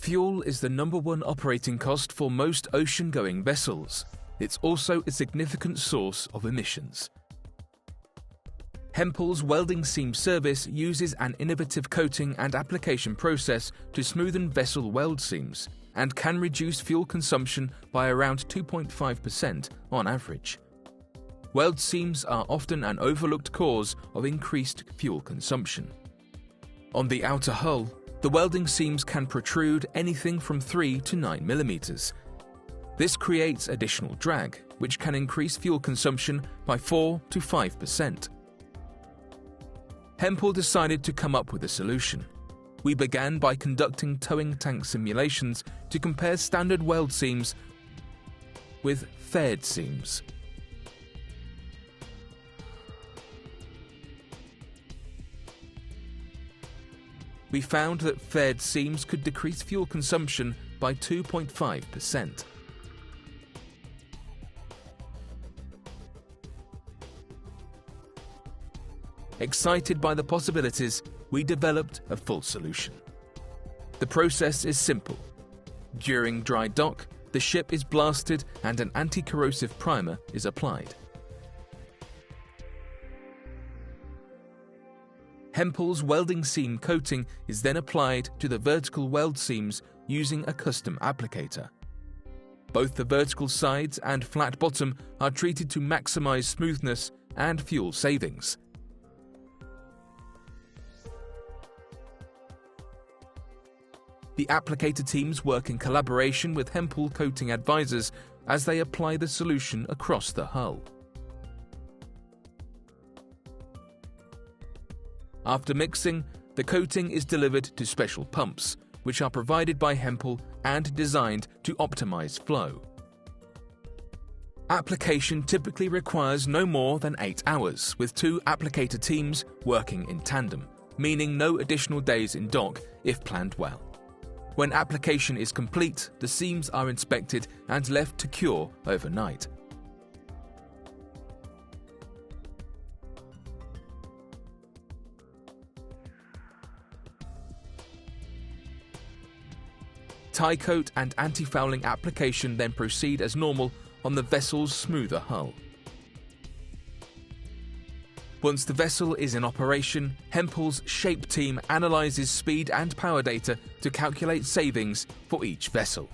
Fuel is the #1 operating cost for most ocean-going vessels. It's also a significant source of emissions. Hempel's welding seam service uses an innovative coating and application process to smoothen vessel weld seams and can reduce fuel consumption by around 2.5% on average. Weld seams are often an overlooked cause of increased fuel consumption. On the outer hull, the welding seams can protrude anything from 3 to 9 millimeters. This creates additional drag, which can increase fuel consumption by 4 to 5%. Hempel decided to come up with a solution. We began by conducting towing tank simulations to compare standard weld seams with faired seams. We found that faired seams could decrease fuel consumption by 2.5%. Excited by the possibilities, we developed a full solution. The process is simple. During dry dock, the ship is blasted and an anti-corrosive primer is applied. Hempel's welding seam coating is then applied to the vertical weld seams using a custom applicator. Both the vertical sides and flat bottom are treated to maximize smoothness and fuel savings. The applicator teams work in collaboration with Hempel coating advisors as they apply the solution across the hull. After mixing, the coating is delivered to special pumps, which are provided by Hempel and designed to optimize flow. Application typically requires no more than 8 hours, with 2 applicator teams working in tandem, meaning no additional days in dock if planned well. When application is complete, the seams are inspected and left to cure overnight. Tie coat and anti-fouling application then proceed as normal on the vessel's smoother hull. Once the vessel is in operation, Hempel's shape team analyzes speed and power data to calculate savings for each vessel.